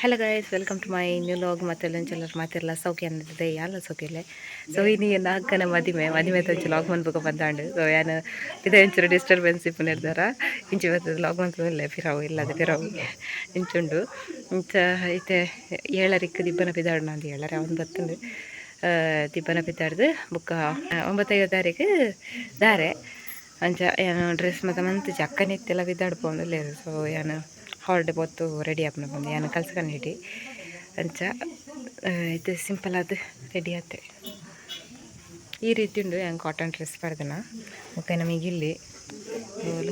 Hello guys, welcome to my new vlog. ಮತ್ತೆ ಲಂಚೆಲ್ಲರು ಮಾತಿರಲ್ಲ ಸೌಖ್ಯ ಅನ್ನಿದೆ ಯಾಲ ಸೌಖ್ಯಲೆ. ಸೊ ಇನ್ನು ನಾಲ್ಕನ ಮದಿಮೆ ತಂಚು ಲಾಗ್ ಮನ್ಬೇಕು ಬಂದಾಂಡು. ಸೊ ಯಾನು ಇದು ಇಂಚೂರು ಡಿಸ್ಟರ್ಬೆನ್ಸ್ ಇಪ್ಪು ನಿರ್ಧಾರ ಇಂಚು ಇವತ್ತು ಲಾಗ್ ಮಂತ್ಲೆ ಫಿರಾವು ಇಲ್ಲದೆ ಫಿರಾವು ಇಂಚುಂಡು ಇಂಚ ಐತೆ ಏಳರಿಕ್ಕೆ ದಿಬ್ಬನ ಬಿದ್ದಾಡು ನಂದು ಏಳರ ಅವನು ಬತ್ತಂಡು ದಿಬ್ಬನ ಬಿದ್ದಾಡ್ದು ಬುಕ್ಕ 9ನೇ ತಾರೀಕು ದಾರೆ ಅಂಚ ಏನು ಡ್ರೆಸ್ ಮತ್ತು ಮಂತ್ ಅಕ್ಕನಿತ್ತೆಲ್ಲ ಬಿದ್ದಾಡ್ಕೊಂಡು లేదు. ಸೊ ಏನು ಹಾಲಿಡೇ ಬೊತ್ತು ರೆಡಿ ಆಪನ ಬಂದು ಏನು ಕಲ್ಸ್ಕೊಂಡು ಹಿಡಿ ಅಂಚ ಇದು ಸಿಂಪಲ್ ಅದು ರೆಡಿ ಆತೆ. ಈ ರೀತಿ ಉಂಡು ಏನು ಕಾಟನ್ ಡ್ರೆಸ್ ಪಡೆದನ ಮುಖ ನಮಗೆ ಇಲ್ಲಿ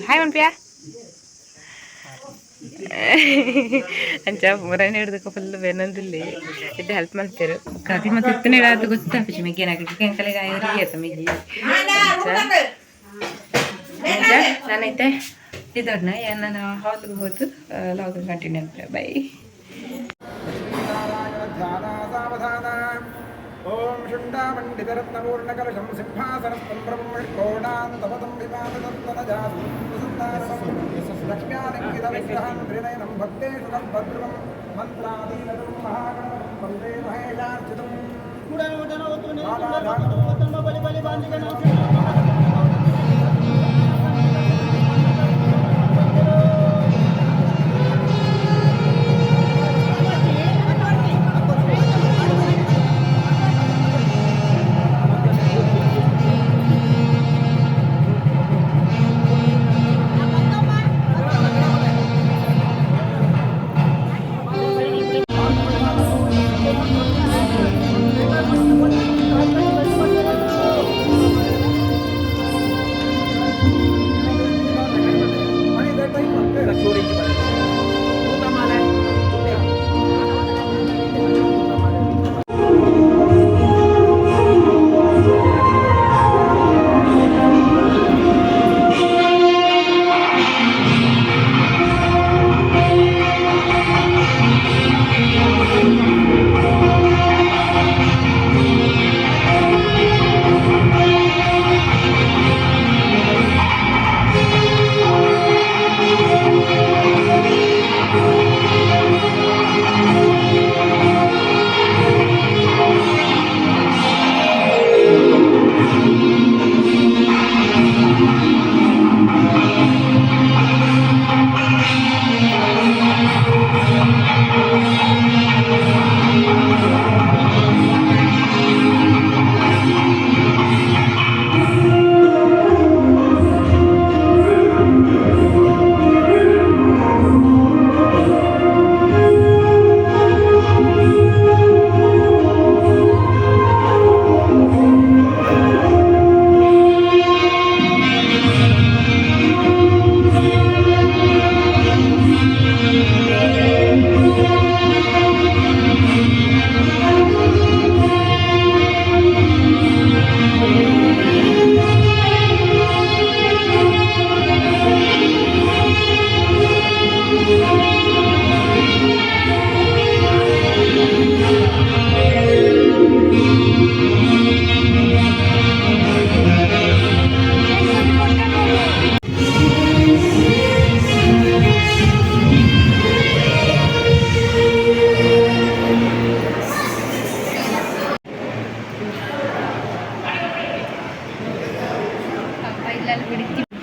ಹಾಯ್ ಒನ್ಪಿಯಾ ಅಂಚ ಮುರನೆ ಹಿಡ್ದಕ್ಕೆ ಫುಲ್ ಬೆನ್ನೊಂದಿಲ್ಲಿ ಇದು ಹೆಲ್ಪ್ ಮಾಡ್ತಾರೆ ಕದಿ ಮತ್ತೆ ಇತ್ತನೇ ಅದು ಗೊತ್ತಾಗ್ಬಿಟ್ಟು ಮಿಗಿ ಏನಾಗಲಿ ಕೆಂಕಲಿಗೆ ಆಯ್ತು ಮಿಗಿ ಅಂಚ ನಾನೈತೆ ಇದನ್ನ ನಾನು ಹಾಲ್ಗೆ ಹೋದು ಲಾಗ್ ಕಂಟಿನ್ಯೂ ಅಂತ ಬೈ. ಓಂ ಶುಂಡಾಮಂಡಿತರತ್ನಪೂರ್ಣಕಲಶಂ ಸಿಂಹಾಸನಸ್ಥಂ ಬ್ರಹ್ಮಕೋಣಾಂತಪದಂ ವಿಮಾನದತ್ತನಜಾಸಂ ಲಕ್ಷ್ಮ್ಯಾಲಿಂಗಿತವಿಗ್ರಹಂ ತ್ರಿನಯನಂ ಭಕ್ತೇಷು ಕಲ್ಪದ್ರುವಂ ಮಂತ್ರಾದೀನಂ ಮಹಾಗಣಪತಿಂ ವಂದೇ ಮಹೇಶಾರ್ಚಿತಂ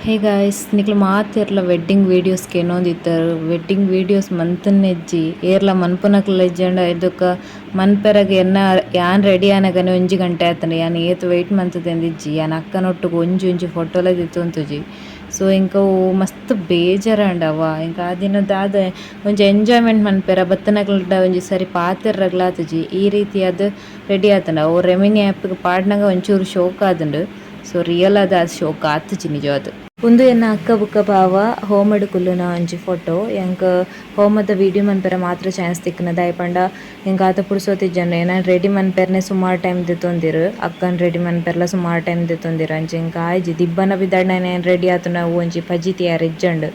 ಹೇ ಗಾಯ್ಸ್ ನಿಕ್ಲು ಮಾತಿರ್ಲ ವೆಡ್ಡಿಂಗ್ ವೀಡಿಯೋಸ್ಗೆ ಏನೊಂದಿತ್ತಾರೆ ವೆಡ್ಡಿಂಗ್ ವೀಡಿಯೋಸ್ ಮಂತನ್ನೆಜ್ಜಿ ಏರ್ಲ ಮನ್ಪುನಕ್ಲ ಇಜ್ಜಂಡ ಇದಕ್ಕ ಮನ್ಪೆರಗೆ ಯಾನ್ ರೆಡಿ ಆನಗನೆ 1 ಗಂಟೆ ಆತಂಡ ಯಾನ್ ಏತ್ ವೆಯ್ಟ್ ಮಂತದೆಂದಿಜ್ಜಿ ಯಾನ್ ಅಕ್ಕನೊಟ್ಟಿಗೆ ಒಂಜಿ ಫೋಟೋಲ ದಿತ್ತೊಂತುಜಿ. ಸೊ ಇಂಕ ಮಸ್ತ್ ಬೇಜಾರಂಡವ ಇಂಕ ಆ ದಿನದಾದ ಒಂಜಿ ಎಂಜಾಯ್ಮೆಂಟ್ ಮನ್ಪೆರ ಬತ್ತನಕ್ಲಡ ಒಂಜಿ ಸರಿ ಪಾತೆರ್ರಗ್ಲಾತುಜಿ ಈ ರೀತಿ ಅದು ರೆಡಿ ಆತಂಡ ಅವು ರೆಮಿನಿ ಆ್ಯಪ್ಗೆ ಪಾಡ್ನಾಗ ಒಂಚೂರು ಶೋಕ್ ಆದುಂಡು. ಸೊ ರಿಯಲ್ ಅದು ಶೋಕ್ ಆತುಜಿ ನಿಜವಾದ ಉಂದು ಎನ್ನ ಅಕ್ಕ ಬುಕ್ಕ ಬಾವ ಹೋಮಡ್ ಕುಲ್ಲುನ ಒಂಜಿ ಫೋಟೋ ಎಂಕ್ ಹೋಮದ ವಿಡಿಯೋ ಮನ್ಪೆರ ಮಾತ್ರ ಚಾನ್ಸ್ ತಿಕ್ಕನದ ಆಯ್ಪಂಡ ಎಂಕ್ ಆತ ಪುಡ್ಸೋತಿಜ್ಜಂಡು ಏನಾನ್ ರೆಡಿ ಮನ್ಪೆರ್ನೆ ಸುಮಾರು ಟೈಮ್ ದಿತ್ತೊಂದಿರು ಅಕ್ಕನ್ ರೆಡಿ ಮನ್ಪೆರ್ಲ ಸುಮಾರು ಟೈಮ್ ದಿತ್ತೊಂದಿರು ಅಂಚೆ ಎಂಕ್ ಆಯ್ಜಿ ದಿಬ್ಬನ ಬಿದ್ದಾಡ್ ನಾನು ರೆಡಿ ಆತು ನಾವು ಒಂಜಿ ಪಜಿ ತಯಾರು ಇಜ್ಜಂಡು.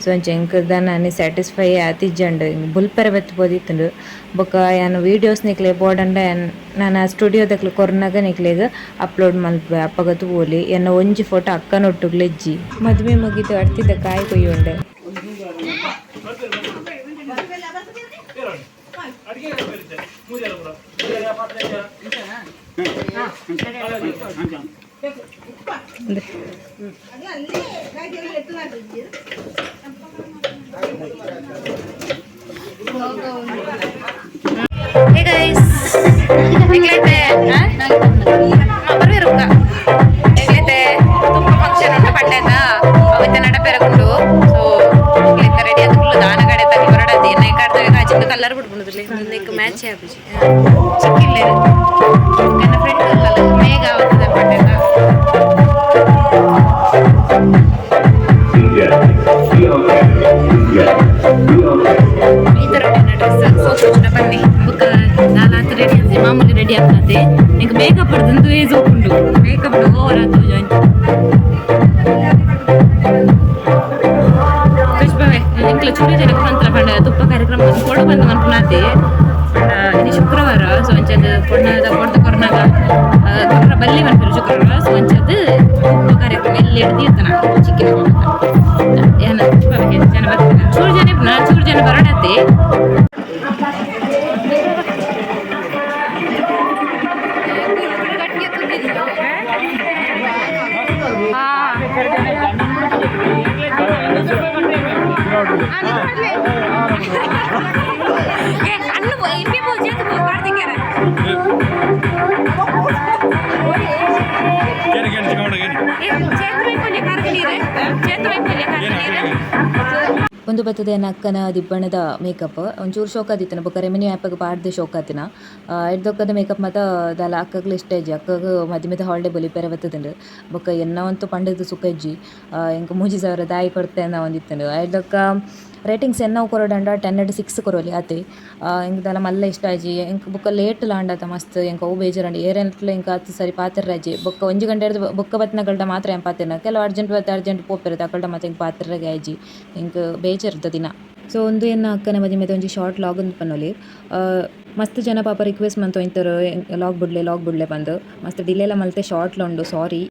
ಸೊ ಅಂಚೆ ಎಂಕದ ನಾನು ಸ್ಯಾಟಿಸ್ಫೈ ಆತಿಜ್ಜಂಡು ಬುಲ್ಪೆರ ಬೆತ್ತಬೋದಿತ್ತುಂಡು ಬೊಕ ಯಾನು ವೀಡಿಯೋಸ್ ನಿಕ್ಲೆ ಬೋಡಂಡ ನಾನು ಸ್ಟುಡಿಯೋದಕ್ಲೆ ಕೊರ್ನಾಗ ನಿಕ್ಲೆಗ್ ಅಪ್ಲೋಡ್ ಮಲ್ಪೆ ಅಪ್ಪಗತ್ತು ಓಲಿ ಎನ್ನ ಒಂಜಿ ಫೋಟೋ ಅಕ್ಕನೊಟ್ಟುಗ್ಲೆಜ್ಜಿ ಮದುವೆ ಮುಗಿದು ಅಡ್ತಿದ್ದ ಕಾಯಿ ಕೊಯ್ಯುಂಡೆ. Hey guys, eglete, ಬರ್ವೇರು eglete ತುಂಬ ಫಂಕ್ಷನ್ ಉಂಟು ಪಂಡದ ಅವತ್ತ ನಡ ಪೆರಗುಂಡು ಸೊ eglete ರೆಡಿ ಆದ ದಾನಗಡೆ ತಗಿ ಹೊರಡದಿ ಎನ್ನ ಕಾಡ್ತವೆ ಕಾಚಿಂದು ಕಲ್ಲರ್ ಬಿಡ್ಬಿಡುದಿಲ್ಲ ಇದಕ್ಕೆ ಮ್ಯಾಚ್ ಆಪುಜಿ ಚಿಕ್ಕಿಲ್ಲೇರು ನನ್ನ ಫ್ರೆಂಡ್ ಅಲ್ಲ ಮೇಘ ಅವತ್ತದ ಪಂಡದ ಈ ಥರ ಡ್ರೆಸ್ ಸೋಚುನ ಬನ್ನಿ ಬುಕ್ಕ ನಾಲ್ಕು ರೆಡಿ ಆಗಿದೆ ಮಾಮೂಲಿ ರೆಡಿ ಆಗ್ತದೆ ಈಗ ಮೇಕಪ್ ಹೊಡೆದಂತೂ ಏಜ್ ಹೋಗ್ಕೊಂಡು ಮೇಕಪ್ ಓವರ್ ಆಯ್ತು ಜಾಯಿಂಟ್ ಪುಷ್ಪವೇ ಇಂಕ್ಲ ಚೂರಿ ಜನಕ್ಕೆ ಮಂತ್ರ ಪಂಡ ತುಪ್ಪ ಕಾರ್ಯಕ್ರಮ ಕೊಡು ಬಂದು ಅನ್ಕೊಂಡೆ ಇದು ಶುಕ್ರವಾರ ಸೊ ಅಂಚದು ಪೊಣ್ಣದ ಕೊಡ್ದು ಕೊರ್ನಾಗ ಕೊರ್ರ ಬಲ್ಲಿ ಮನ್ಪರು ಶುಕ್ರವಾರ ಸೊ ಅಂಚದು ತುಪ್ಪ ಕಾರ್ಯಕ್ರಮ ಎಲ್ಲಿ ಹಿಡ್ದು ಇರ್ತಾನ ಚಿಕ್ಕಿನ ಏನ ಪುಷ್ಪವೇ ಜನ ಬರ್ತಾನೆ ಚೂರು ಜನ ಬರೋಣತ್ತೆ ಒಂದು ಬರ್ತದೆ ನನ್ನ ಅಕ್ಕನ ದಿಬ್ಬಣ್ಣದ ಮೇಕಪ್ ಒಂಚೂರು ಶೋಕ್ ಆದಿತ್ತನ ಬೊಕ್ಕ ರೆಮಿನಿ ಆ್ಯಪ್ಗೆ ಪಾಡ್ದೆ ಶೋಕ್ ಆತಿನ ಎಡ್ದೊಕ್ಕದ ಮೇಕಪ್ ಮಾತ ದಾಲ ಅಕ್ಕಗ್ಲು ಇಷ್ಟ ಇಜ್ಜಿ ಅಕ್ಕಗ ಮದಿಮೆದ ಹಾಲಿಡೇ ಬಲಿ ಪೆರೆ ಬರ್ತದಂಡು ಬೊಕ್ಕ ಎನ್ನವಂತೂ ಪಂಡದು ಸುಖ ಇಜ್ಜಿ ಎಂಕ 3000 ದಾಯಿ ಕೊಡ್ತೆ ಅನ್ನೋ ಒಂದಿತ್ತಂಡು ಎಡ್ದೊಕ್ಕ ರೇಟಿಂಗ್ಸ್ ಎನ್ನವು ಕೊರೋಡಂಡ 10/6 ಕೊರೋಲಿ ಆತೆ ಎಂಕ್ ದಾಲ ಮಲ್ಲ ಇಷ್ಟ ಆಜಿ ಎಂಕ್ ಬೊಕ್ಕ ಲೇಟ್ ಲಾಂಡಾತ ಮಸ್ತ್ ಎಂಕ ಅವು ಬೇಜಾರಂಡಿ ಏರೆಂಟ್ಲ ಎಂಕ ಆತು ಸರಿ ಪಾತಿರ್ರಾಜಿ ಬೊಕ್ಕ 1 ಗಂಟೆ ಹಿಡ್ದು ಬೊಕ್ಕ ಬತ್ನಗಳ್ಡ ಮಾತ್ರ ಎಂಕ್ ಪಾತಿರ್ನ ಕೆಲವು ಅರ್ಜೆಂಟ್ ಪೋಪಿರತ್ತೆ ಅಕಲ್ಡ ಮತ್ತೆ ಎಂಕ್ ಪಾತಿರ್ರಾಗೆ ಆಜಿ ಎಂಕ್ ಬೇಜಾರ್ದ ದಿನ ಸೊ ಒಂದು ಎನ್ನ ಅಕ್ಕನ ಮದಿಮೆದ ಒಂಜಿ ಶಾರ್ಟ್ ಲಾಗ್ ಅಂತ ಪನ್ನೊಲಿ ಮಸ್ತ್ ಜನ ಪಾಪ ರಿಕ್ವೆಸ್ಟ್ ಮಂತು ಇಂತರು ಲಾಗ್ ಬಿಡ್ಲೆ ಬಂದು ಮಸ್ತ್ ಡಿಲೇಲ ಮಲ್ತೆ ಶಾರ್ಟ್ಲ ಉಂಡು ಸಾರಿ